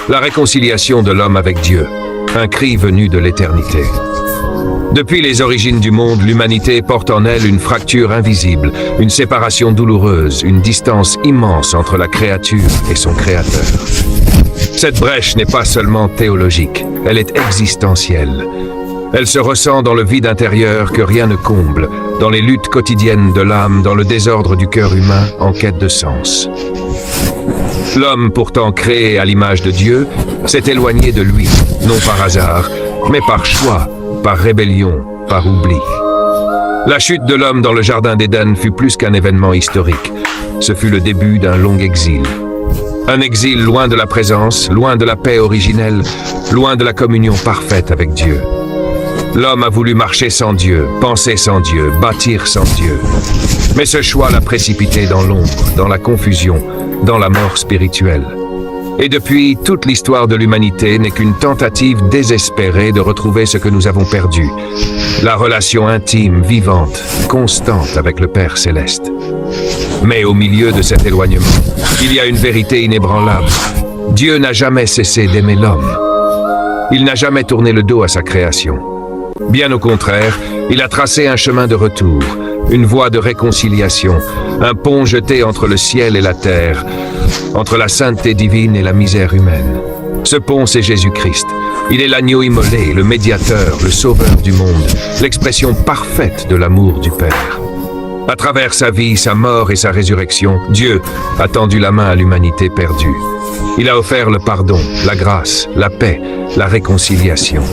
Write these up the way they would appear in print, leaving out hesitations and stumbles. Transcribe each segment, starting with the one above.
La réconciliation de l'homme avec Dieu, un cri venu de l'éternité. Depuis les origines du monde, l'humanité porte en elle une fracture invisible, une séparation douloureuse, une distance immense entre la créature et son créateur. Cette brèche n'est pas seulement théologique, elle est existentielle. Elle se ressent dans le vide intérieur que rien ne comble, dans les luttes quotidiennes de l'âme, dans le désordre du cœur humain en quête de sens. L'homme, pourtant créé à l'image de Dieu, s'est éloigné de lui, non par hasard, mais par choix, par rébellion, par oubli. La chute de l'homme dans le jardin d'Éden fut plus qu'un événement historique. Ce fut le début d'un long exil. Un exil loin de la présence, loin de la paix originelle, loin de la communion parfaite avec Dieu. L'homme a voulu marcher sans Dieu, penser sans Dieu, bâtir sans Dieu. Mais ce choix l'a précipité dans l'ombre, dans la confusion, dans la mort spirituelle. Et depuis, toute l'histoire de l'humanité n'est qu'une tentative désespérée de retrouver ce que nous avons perdu. La relation intime, vivante, constante avec le Père Céleste. Mais au milieu de cet éloignement, il y a une vérité inébranlable. Dieu n'a jamais cessé d'aimer l'homme. Il n'a jamais tourné le dos à sa création. Bien au contraire, il a tracé un chemin de retour, une voie de réconciliation, un pont jeté entre le ciel et la terre, entre la sainteté divine et la misère humaine. Ce pont, c'est Jésus-Christ. Il est l'agneau immolé, le médiateur, le sauveur du monde, l'expression parfaite de l'amour du Père. À travers sa vie, sa mort et sa résurrection, Dieu a tendu la main à l'humanité perdue. Il a offert le pardon, la grâce, la paix, la réconciliation.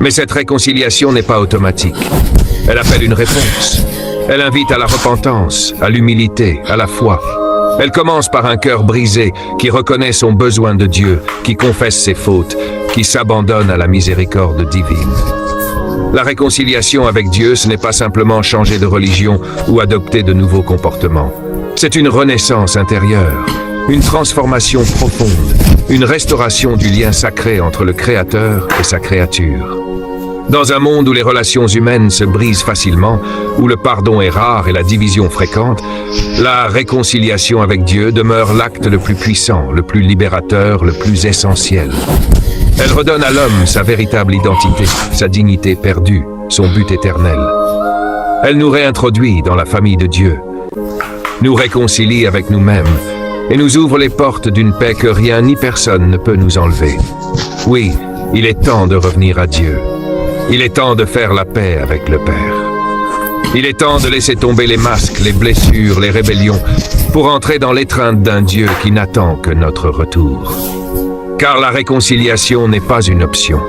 Mais cette réconciliation n'est pas automatique. Elle appelle une réponse. Elle invite à la repentance, à l'humilité, à la foi. Elle commence par un cœur brisé qui reconnaît son besoin de Dieu, qui confesse ses fautes, qui s'abandonne à la miséricorde divine. La réconciliation avec Dieu, ce n'est pas simplement changer de religion ou adopter de nouveaux comportements. C'est une renaissance intérieure, une transformation profonde, une restauration du lien sacré entre le Créateur et sa créature. Dans un monde où les relations humaines se brisent facilement, où le pardon est rare et la division fréquente, la réconciliation avec Dieu demeure l'acte le plus puissant, le plus libérateur, le plus essentiel. Elle redonne à l'homme sa véritable identité, sa dignité perdue, son but éternel. Elle nous réintroduit dans la famille de Dieu, nous réconcilie avec nous-mêmes et nous ouvre les portes d'une paix que rien ni personne ne peut nous enlever. Oui, il est temps de revenir à Dieu. Il est temps de faire la paix avec le Père. Il est temps de laisser tomber les masques, les blessures, les rébellions, pour entrer dans l'étreinte d'un Dieu qui n'attend que notre retour. Car la réconciliation n'est pas une option,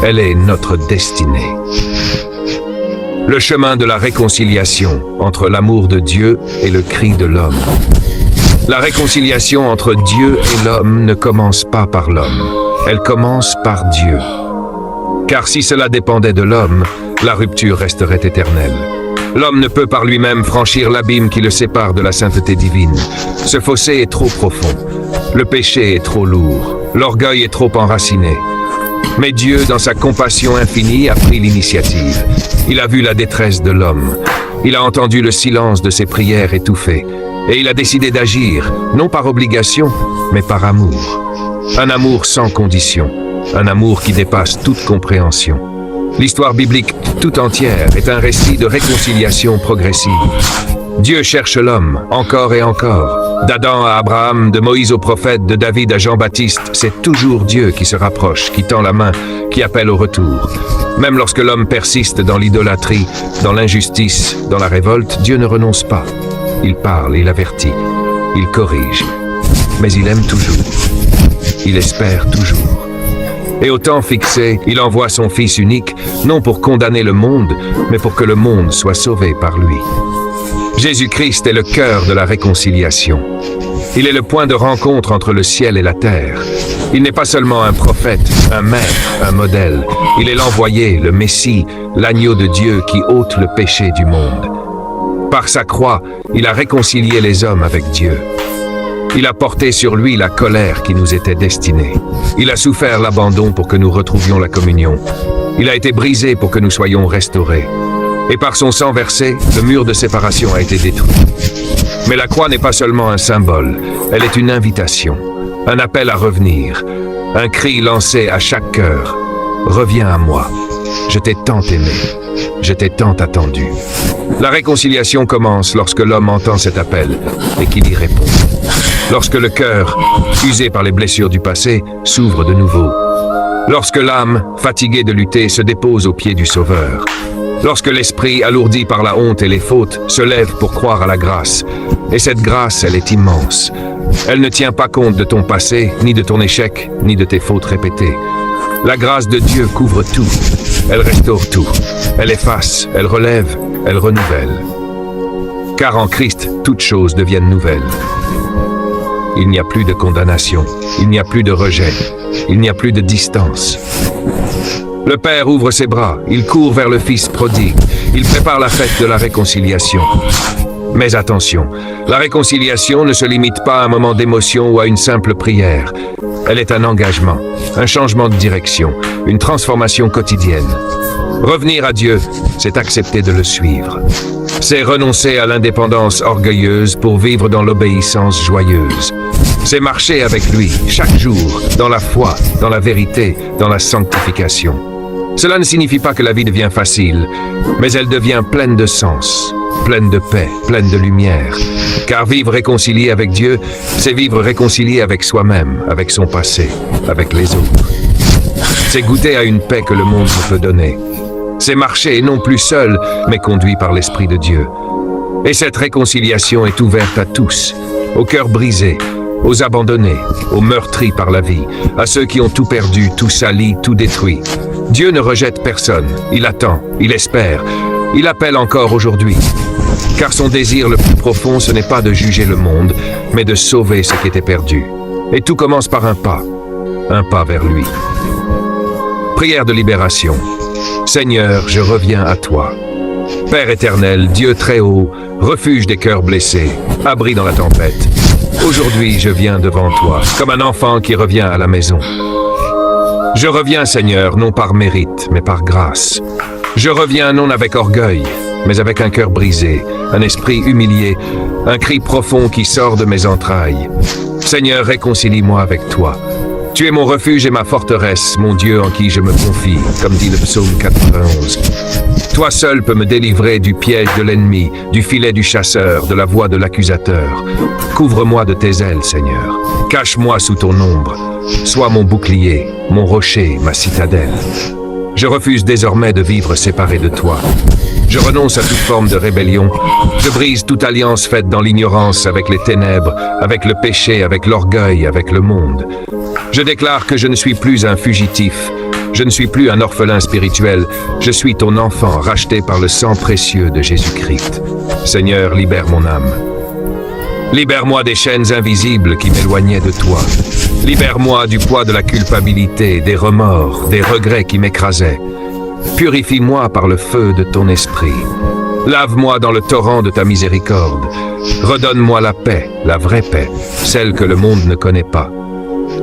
elle est notre destinée. Le chemin de la réconciliation entre l'amour de Dieu et le cri de l'homme. La réconciliation entre Dieu et l'homme ne commence pas par l'homme, elle commence par Dieu. Car si cela dépendait de l'homme, la rupture resterait éternelle. L'homme ne peut par lui-même franchir l'abîme qui le sépare de la sainteté divine. Ce fossé est trop profond. Le péché est trop lourd. L'orgueil est trop enraciné. Mais Dieu, dans sa compassion infinie, a pris l'initiative. Il a vu la détresse de l'homme. Il a entendu le silence de ses prières étouffées. Et il a décidé d'agir, non par obligation, mais par amour. Un amour sans condition. Un amour qui dépasse toute compréhension. L'histoire biblique tout entière est un récit de réconciliation progressive. Dieu cherche l'homme, encore et encore. D'Adam à Abraham, de Moïse au prophète, de David à Jean-Baptiste, c'est toujours Dieu qui se rapproche, qui tend la main, qui appelle au retour. Même lorsque l'homme persiste dans l'idolâtrie, dans l'injustice, dans la révolte, Dieu ne renonce pas. Il parle, il avertit, il corrige. Mais il aime toujours. Il espère toujours. Et au temps fixé, il envoie son Fils unique, non pour condamner le monde, mais pour que le monde soit sauvé par lui. Jésus-Christ est le cœur de la réconciliation. Il est le point de rencontre entre le ciel et la terre. Il n'est pas seulement un prophète, un maître, un modèle. Il est l'envoyé, le Messie, l'agneau de Dieu qui ôte le péché du monde. Par sa croix, il a réconcilié les hommes avec Dieu. Il a porté sur lui la colère qui nous était destinée. Il a souffert l'abandon pour que nous retrouvions la communion. Il a été brisé pour que nous soyons restaurés. Et par son sang versé, le mur de séparation a été détruit. Mais la croix n'est pas seulement un symbole, elle est une invitation. Un appel à revenir, un cri lancé à chaque cœur. Reviens à moi, je t'ai tant aimé, je t'ai tant attendu. La réconciliation commence lorsque l'homme entend cet appel et qu'il y répond. Lorsque le cœur, usé par les blessures du passé, s'ouvre de nouveau. Lorsque l'âme, fatiguée de lutter, se dépose aux pieds du Sauveur. Lorsque l'esprit, alourdi par la honte et les fautes, se lève pour croire à la grâce. Et cette grâce, elle est immense. Elle ne tient pas compte de ton passé, ni de ton échec, ni de tes fautes répétées. La grâce de Dieu couvre tout. Elle restaure tout. Elle efface, elle relève, elle renouvelle. Car en Christ, toutes choses deviennent nouvelles. Il n'y a plus de condamnation, il n'y a plus de rejet, il n'y a plus de distance. Le Père ouvre ses bras, il court vers le Fils prodigue, il prépare la fête de la réconciliation. Mais attention, la réconciliation ne se limite pas à un moment d'émotion ou à une simple prière. Elle est un engagement, un changement de direction, une transformation quotidienne. Revenir à Dieu, c'est accepter de le suivre. C'est renoncer à l'indépendance orgueilleuse pour vivre dans l'obéissance joyeuse. C'est marcher avec lui, chaque jour, dans la foi, dans la vérité, dans la sanctification. Cela ne signifie pas que la vie devient facile, mais elle devient pleine de sens, pleine de paix, pleine de lumière. Car vivre réconcilié avec Dieu, c'est vivre réconcilié avec soi-même, avec son passé, avec les autres. C'est goûter à une paix que le monde ne peut donner. C'est marcher non plus seul, mais conduit par l'Esprit de Dieu. Et cette réconciliation est ouverte à tous, aux cœurs brisés, aux abandonnés, aux meurtris par la vie, à ceux qui ont tout perdu, tout sali, tout détruit. Dieu ne rejette personne, il attend, il espère, il appelle encore aujourd'hui. Car son désir le plus profond, ce n'est pas de juger le monde, mais de sauver ce qui était perdu. Et tout commence par un pas vers lui. Prière de libération. Seigneur, je reviens à toi. Père éternel, Dieu très haut, refuge des cœurs blessés, abri dans la tempête. Aujourd'hui, je viens devant toi, comme un enfant qui revient à la maison. Je reviens, Seigneur, non par mérite, mais par grâce. Je reviens non avec orgueil, mais avec un cœur brisé, un esprit humilié, un cri profond qui sort de mes entrailles. Seigneur, réconcilie-moi avec toi. Tu es mon refuge et ma forteresse, mon Dieu en qui je me confie, comme dit le psaume 91. Toi seul peux me délivrer du piège de l'ennemi, du filet du chasseur, de la voix de l'accusateur. Couvre-moi de tes ailes, Seigneur. Cache-moi sous ton ombre. Sois mon bouclier, mon rocher, ma citadelle. Je refuse désormais de vivre séparé de toi. Je renonce à toute forme de rébellion. Je brise toute alliance faite dans l'ignorance avec les ténèbres, avec le péché, avec l'orgueil, avec le monde. Je déclare que je ne suis plus un fugitif. Je ne suis plus un orphelin spirituel. Je suis ton enfant racheté par le sang précieux de Jésus-Christ. Seigneur, libère mon âme. Libère-moi des chaînes invisibles qui m'éloignaient de toi. Libère-moi du poids de la culpabilité, des remords, des regrets qui m'écrasaient. Purifie-moi par le feu de ton esprit. Lave-moi dans le torrent de ta miséricorde. Redonne-moi la paix, la vraie paix, celle que le monde ne connaît pas.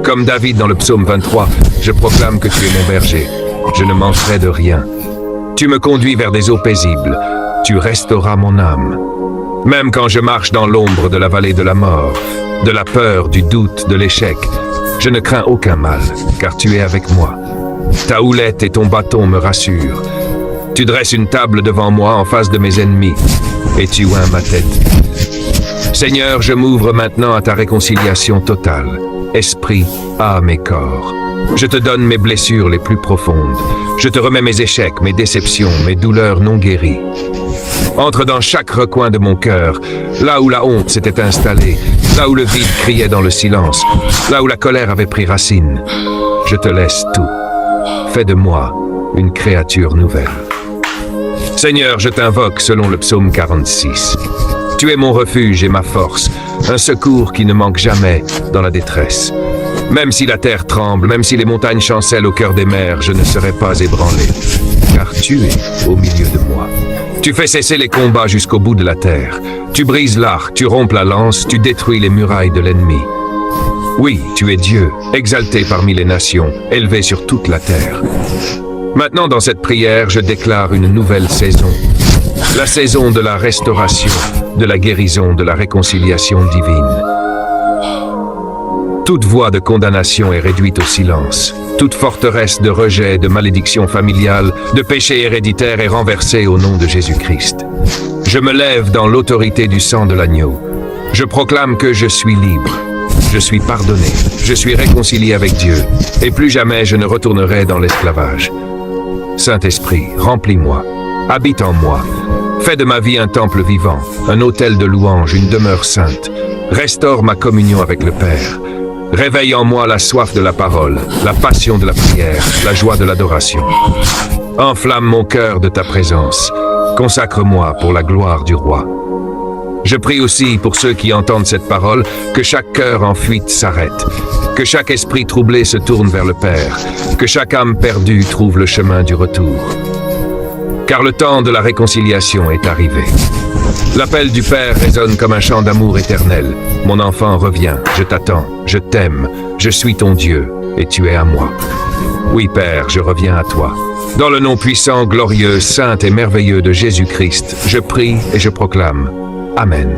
Comme David dans le psaume 23, je proclame que tu es mon berger. Je ne manquerai de rien. Tu me conduis vers des eaux paisibles. Tu restauras mon âme. Même quand je marche dans l'ombre de la vallée de la mort, de la peur, du doute, de l'échec, je ne crains aucun mal, car tu es avec moi. Ta houlette et ton bâton me rassurent. Tu dresses une table devant moi en face de mes ennemis, et tu oins ma tête. Seigneur, je m'ouvre maintenant à ta réconciliation totale, esprit, âme et corps. Je te donne mes blessures les plus profondes. Je te remets mes échecs, mes déceptions, mes douleurs non guéries. Entre dans chaque recoin de mon cœur, là où la honte s'était installée, là où le vide criait dans le silence, là où la colère avait pris racine. Je te laisse tout. Fais de moi une créature nouvelle. Seigneur, je t'invoque selon le psaume 46. Tu es mon refuge et ma force, un secours qui ne manque jamais dans la détresse. Même si la terre tremble, même si les montagnes chancellent au cœur des mers, je ne serai pas ébranlé, car tu es au milieu de moi. Tu fais cesser les combats jusqu'au bout de la terre. Tu brises l'arc, tu rompes la lance, tu détruis les murailles de l'ennemi. Oui, tu es Dieu, exalté parmi les nations, élevé sur toute la terre. Maintenant, dans cette prière, je déclare une nouvelle saison. La saison de la restauration, de la guérison, de la réconciliation divine. Toute voix de condamnation est réduite au silence. Toute forteresse de rejet, de malédiction familiale, de péché héréditaire est renversée au nom de Jésus-Christ. Je me lève dans l'autorité du sang de l'agneau. Je proclame que je suis libre. Je suis pardonné. Je suis réconcilié avec Dieu. Et plus jamais je ne retournerai dans l'esclavage. Saint-Esprit, remplis-moi. Habite en moi. Fais de ma vie un temple vivant, un autel de louange, une demeure sainte. Restaure ma communion avec le Père. Réveille en moi la soif de la parole, la passion de la prière, la joie de l'adoration. Enflamme mon cœur de ta présence. Consacre-moi pour la gloire du Roi. Je prie aussi pour ceux qui entendent cette parole, que chaque cœur en fuite s'arrête, que chaque esprit troublé se tourne vers le Père, que chaque âme perdue trouve le chemin du retour. Car le temps de la réconciliation est arrivé. L'appel du Père résonne comme un chant d'amour éternel. Mon enfant, reviens, je t'attends, je t'aime, je suis ton Dieu, et tu es à moi. Oui, Père, je reviens à toi. Dans le nom puissant, glorieux, saint et merveilleux de Jésus-Christ, je prie et je proclame. Amen.